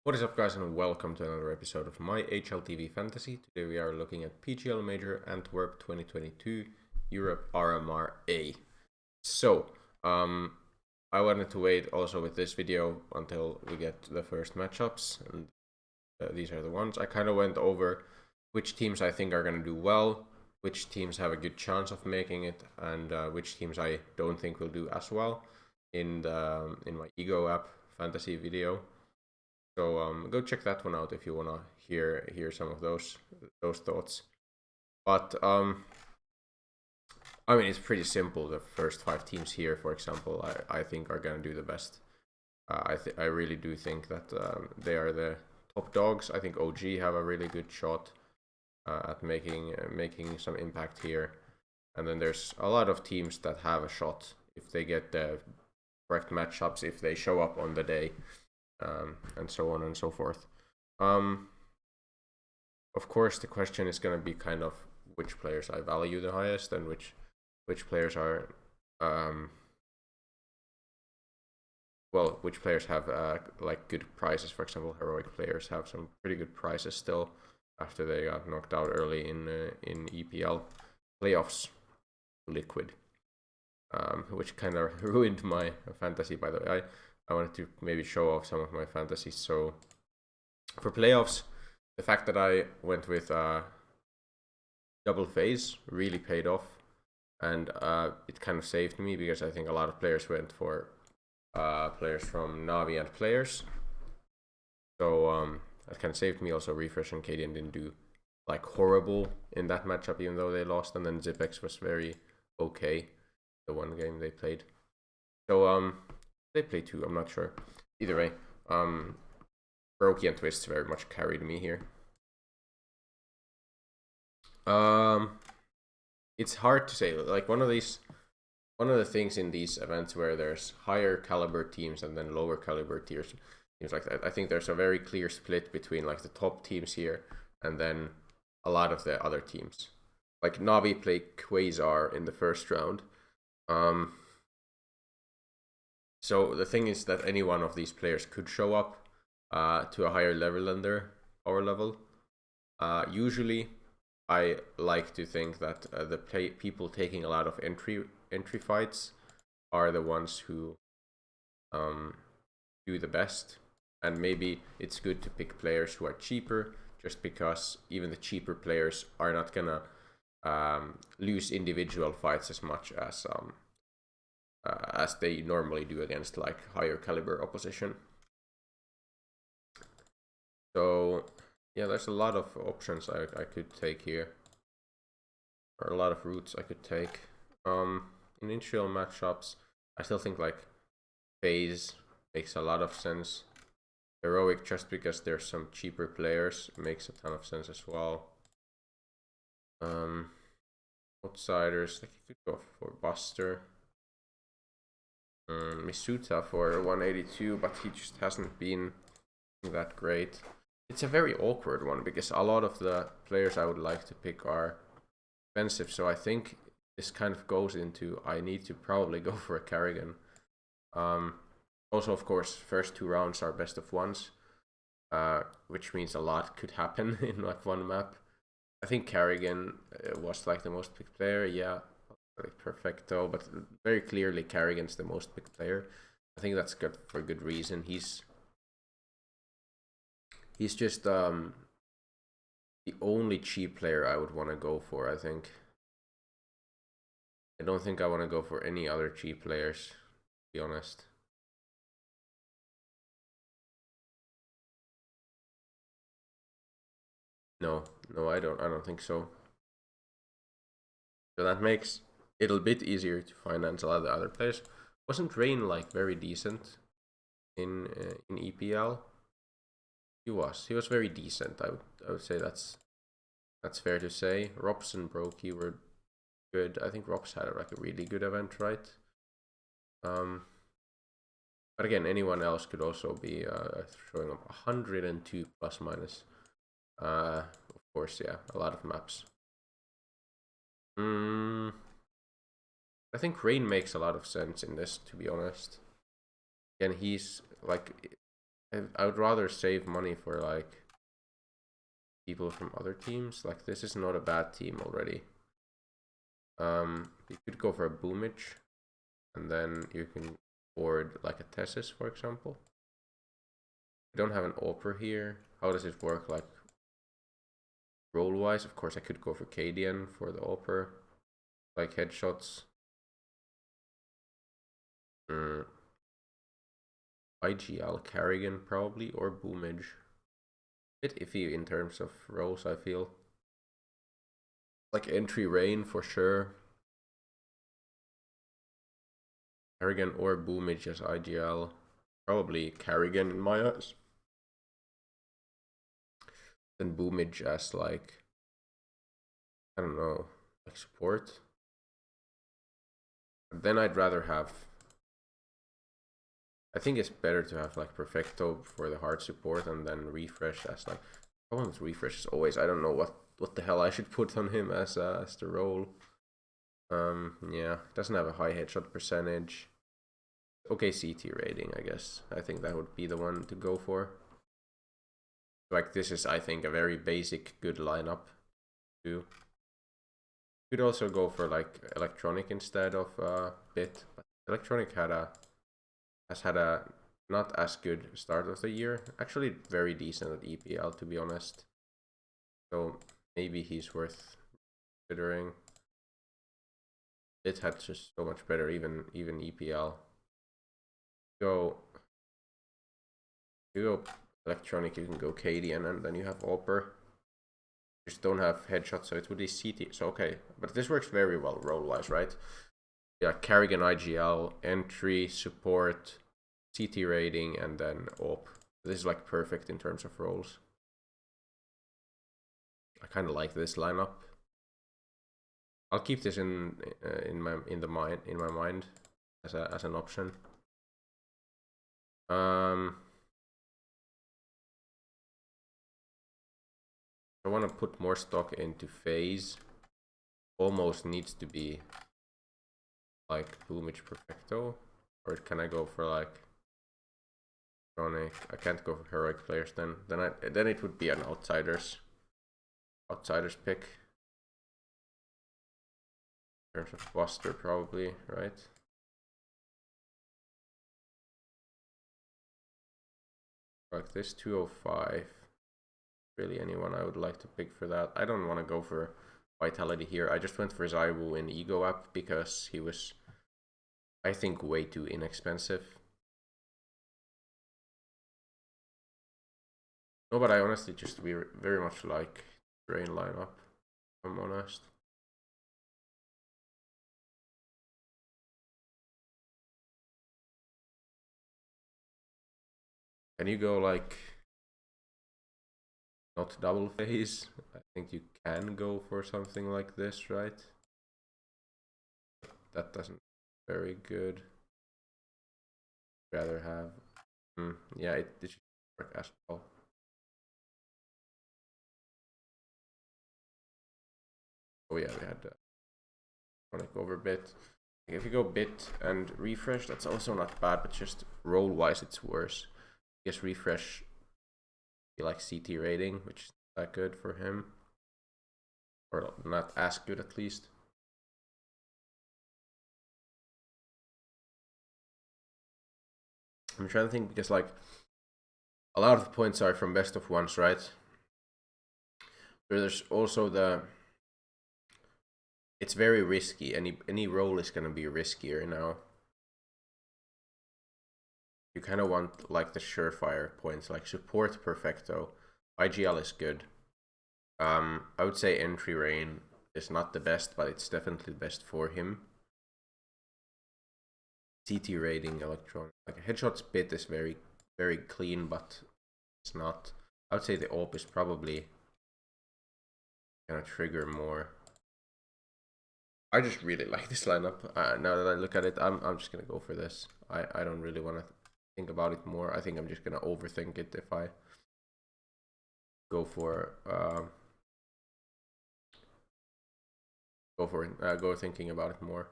What is up, guys, and welcome to another episode of my HLTV Fantasy. Today we are looking at PGL Major Antwerp 2022 Europe RMR A. So, I wanted to wait also with this video until we get the first matchups, and these are the ones. I kind of went over which teams I think are going to do well, which teams have a good chance of making it, and which teams I don't think will do as well in my Ego app fantasy video. So go check that one out if you wanna hear some of those thoughts. But I mean, it's pretty simple. The first 5 teams here, for example, I think are gonna do the best. I really do think that they are the top dogs. I think OG have a really good shot at making some impact here, and then there's a lot of teams that have a shot if they get the correct matchups, if they show up on the day. And so on and so forth. Of course, the question is going to be kind of which players I value the highest and which players are which players have like good prices. For example, heroic players have some pretty good prices still after they got knocked out early in EPL playoffs, liquid, which kind of ruined my fantasy. By the way, I wanted to maybe show off some of my fantasies. So for playoffs, the fact that I went with double phase really paid off, and it kind of saved me because I think a lot of players went for players from Navi and players. So that kind of saved me. Also, Refresh and KDN didn't do like horrible in that matchup, even though they lost, and then Zipex was very okay the one game they played. So they played 2, I'm not sure. Either way, Brokey and Twist very much carried me here. It's hard to say. Like one of the things in these events where there's higher caliber teams and then lower caliber teams like that. I think there's a very clear split between like the top teams here and then a lot of the other teams. Like Navi played Quasar in the first round. So the thing is that any one of these players could show up to a higher level than their power level. Usually, I like to think that the people taking a lot of entry fights are the ones who do the best. And maybe it's good to pick players who are cheaper, just because even the cheaper players are not gonna lose individual fights as much as they normally do against like higher caliber opposition. So yeah, there's a lot of options I could take here, or a lot of routes I could take. In initial matchups, I still think like phase makes a lot of sense. Heroic, just because there's some cheaper players, makes a ton of sense as well. Outsiders, like you could go for Buster. Misuta for 182, but he just hasn't been that great. It's a very awkward one because a lot of the players I would like to pick are expensive, so I think this kind of goes into I need to probably go for a Carrigan. Also, of course, first 2 rounds are best of ones, which means a lot could happen in like one map. I think Carrigan was like the most picked player, yeah. Like perfecto, but very clearly Carrigan's the most picked player. I think that's good for good reason. He's just the only cheap player I would want to go for. I think I don't think I want to go for any other cheap players, to be honest. No, I don't think so. So that makes it a bit easier to finance a lot of the other players. Wasn't Rain like very decent in EPL? He was very decent. I would say that's fair to say. Robs and Brokey were good. I think Robs had like a really good event, right? But again, anyone else could also be showing up 102 plus minus. Of course, yeah, a lot of maps. I think Rain makes a lot of sense in this, to be honest. Again, he's like I would rather save money for like people from other teams. Like this is not a bad team already. You could go for a Boomage, and then you can board like a Tessis, for example. We don't have an Opera here. How does it work? Like roll wise, of course, I could go for Cadian for the Opera, like headshots. IGL Carrigan probably, or Boomage. Bit iffy in terms of roles, I feel. Like entry Rain for sure. Carrigan or Boomage as IGL. Probably Carrigan in my eyes. Then Boomage as like, I don't know, like support. But then I'd rather have, I think it's better to have like Perfecto for the hard support and then Refresh as like, Owen's Refresh is always, I don't know what the hell I should put on him as the role. Yeah, doesn't have a high headshot percentage. Okay, CT rating, I guess. I think that would be the one to go for. Like this is, I think, a very basic, good lineup too. You could also go for like Electronic instead of Bit. But Electronic has had a not as good start of the year. Actually, very decent at EPL, to be honest. So maybe he's worth considering. Bit had just so much better, even EPL. You go Electronic, you can go Cadian, and then you have Opera. Just don't have headshots, so it would be CT. So okay, but this works very well role-wise, right? Yeah, Carrigan IGL, entry, support, CT rating, and then OP. This is like perfect in terms of roles. I kind of like this lineup. I'll keep this in my mind as an option. I want to put more stock into phase. Almost needs to be like Boomage Perfecto, or can I go for like Electronic? I can't go for heroic players then. Then it would be an outsiders pick. In terms of Buster, probably, right? Like this 205. Really, anyone I would like to pick for that? I don't want to go for Vitality here. I just went for Zaiwu in Ego Up because he was, I think, way too inexpensive. No, but I honestly just very much like Drain lineup, if I'm honest. Can you go like not double phase? I think you can go for something like this, right? That doesn't very good. Rather have yeah, it should work as well. Oh yeah, we had chronic over Bit. If you go Bit and Refresh, that's also not bad, but just roll wise it's worse. I guess Refresh be like CT rating, which is not that good for him, or not as good at least. I'm trying to think because like a lot of the points are from best of ones, right? But there's also it's very risky. Any role is gonna be riskier now. You kind of want like the surefire points, like support Perfecto. IGL is good. I would say entry Rain is not the best, but it's definitely the best for him. CT rating Electronic, like a headshot's Bit is very clean, but it's not. I would say the AWP is probably gonna trigger more. I just really like this lineup. Now that I look at it, I'm just gonna go for this. I don't really want to think about it more. I think I'm just gonna overthink it if I go thinking about it more.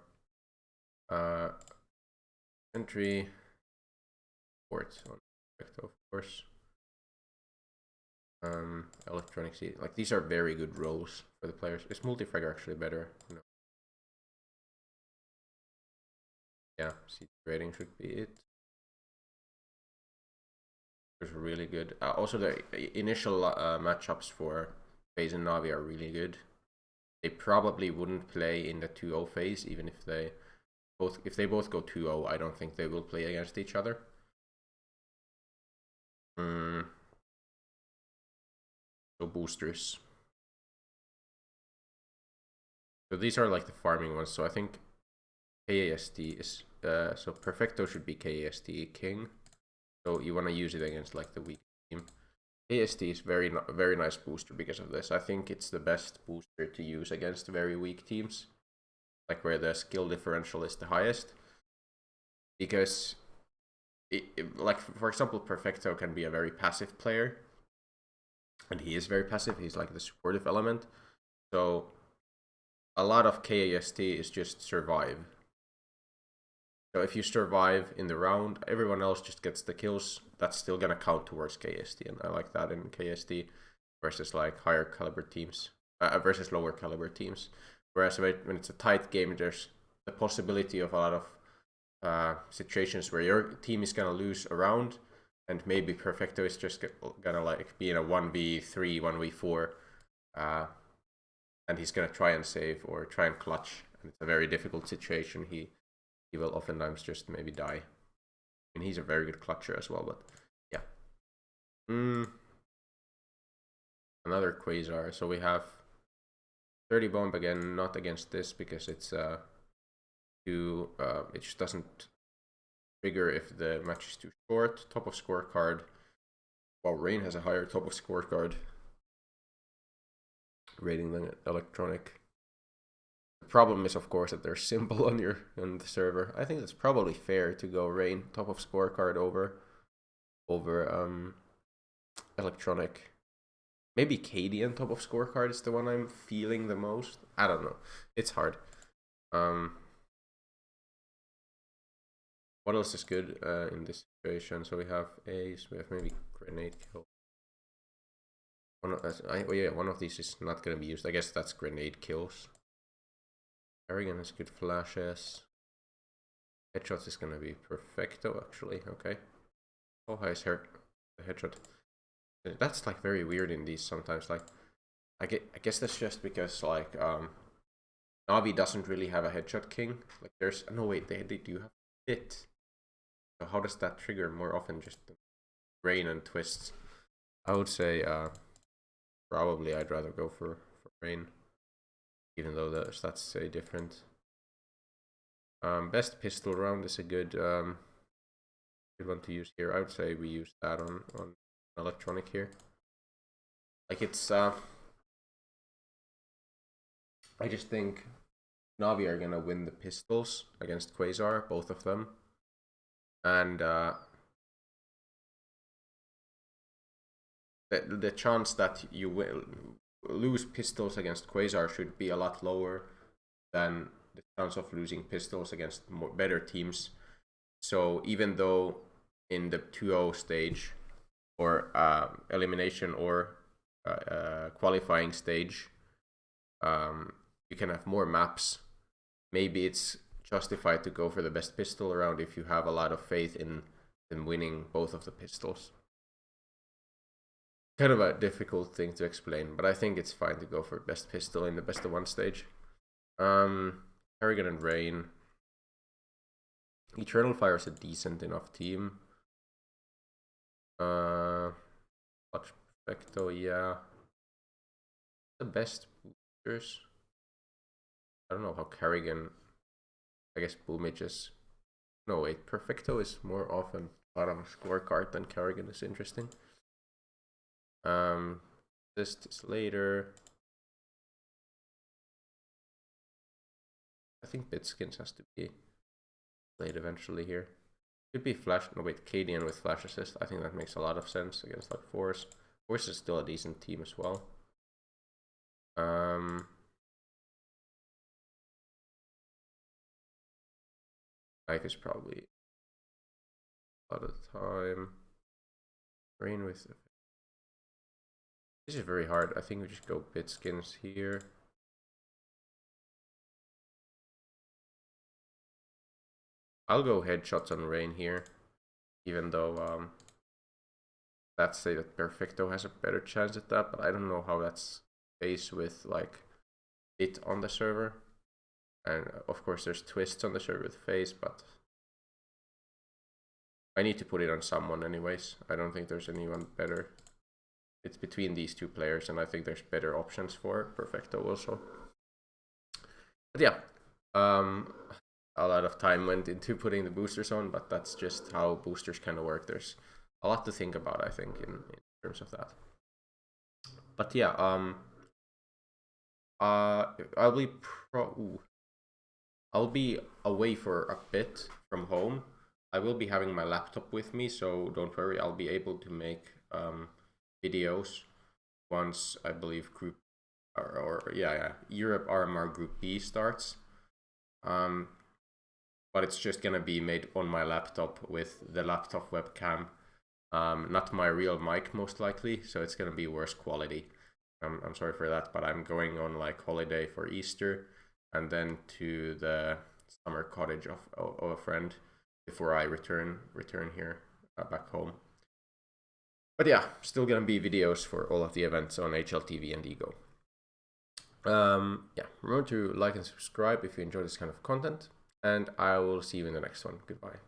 Entry port on Perfecto. course. Electronic seed. Like these are very good roles for the players. Is multifragger actually better? No. Yeah, seed rating should be it. It's really good. Also, the initial matchups for FaZe and Navi are really good. They probably wouldn't play in the 2-0 phase, even if they both go 2-0. I don't think they will play against each other. So boosters. So these are like the farming ones. So I think KAST is so Perfecto should be KAST King. So you want to use it against like the weak team. KAST is very nice booster because of this. I think it's the best booster to use against very weak teams, like where the skill differential is the highest. Because like for example, Perfecto can be a very passive player, and he is very passive. He's like the supportive element. So a lot of KAST is just survive. So if you survive in the round, everyone else just gets the kills. That's still gonna count towards KST, and I like that in KST versus like higher caliber teams, versus lower caliber teams. Whereas when it's a tight game, there's the possibility of a lot of situations where your team is gonna lose a round, and maybe Perfecto is just gonna like be in a 1v3, 1v4, and he's gonna try and save or try and clutch, and it's a very difficult situation. He will oftentimes just maybe die. I mean, he's a very good clutcher as well, but yeah. Another Quasar. So we have 30 bomb again, not against this because it's it just doesn't trigger if the match is too short. Top of scorecard. Well, Rain has a higher top of scorecard rating than Electronic. The problem is, of course, that they're simple on the server. I think it's probably fair to go Rain top of scorecard over Electronic. Maybe Cadian top of scorecard is the one I'm feeling the most. I don't know. It's hard. What else is good in this situation? So we have Ace. We have maybe Grenade Kill. One of these is not going to be used. I guess that's Grenade Kills. Arrogant has good flashes. Headshots is going to be Perfecto, actually. Okay. How high is the headshot? That's like very weird in these sometimes. Like, I guess that's just because like Navi doesn't really have a headshot king. Like there's no wait, they do have it. So how does that trigger more often? Just Rain and twists. I would say probably I'd rather go for Rain, even though the stats say different. Best pistol round is a good one to use here. I would say we use that on Electronic here. Like it's I just think Navi are gonna win the pistols against Quasar, both of them, and the chance that you will lose pistols against Quasar should be a lot lower than the chance of losing pistols against better teams. So even though in the 2-0 stage or elimination or qualifying stage, you can have more maps. Maybe it's justified to go for the best pistol round if you have a lot of faith in winning both of the pistols. Kind of a difficult thing to explain, but I think it's fine to go for best pistol in the best of one stage. Harrigan and Rain. Eternal Fire is a decent enough team. Perfecto, yeah. The best boosters. I don't know how Carrigan. I guess Boomage is. No wait, Perfecto is more often bottom scorecard than Carrigan is interesting. This is later. I think Bitskins has to be played eventually here. Could be Flash. No wait, Cadian with Flash Assist. I think that makes a lot of sense against like Force. Force is still a decent team as well. Ike is probably a lot of the time. Rain with... This is very hard. I think we just go bit skins here. I'll go headshots on Rain here, even though let's say that Perfecto has a better chance at that, but I don't know how that's based with like it on the server. And of course there's twists on the server with Phase, but I need to put it on someone anyways. I don't think there's anyone better. It's between these two players, and I think there's better options for Perfecto also. But yeah, a lot of time went into putting the boosters on, but that's just how boosters kind of work. There's a lot to think about, I think, in terms of that. But yeah, I'll be away for a bit from home. I will be having my laptop with me, so don't worry. I'll be able to make videos once I believe group Europe RMR Group B starts. But it's just gonna be made on my laptop with the laptop webcam, not my real mic most likely. So it's gonna be worse quality. I'm sorry for that, but I'm going on like holiday for Easter, and then to the summer cottage of a friend before I return here back home. But yeah, still gonna be videos for all of the events on HLTV and Ego. Yeah, remember to like and subscribe if you enjoy this kind of content, and I will see you in the next one. Goodbye.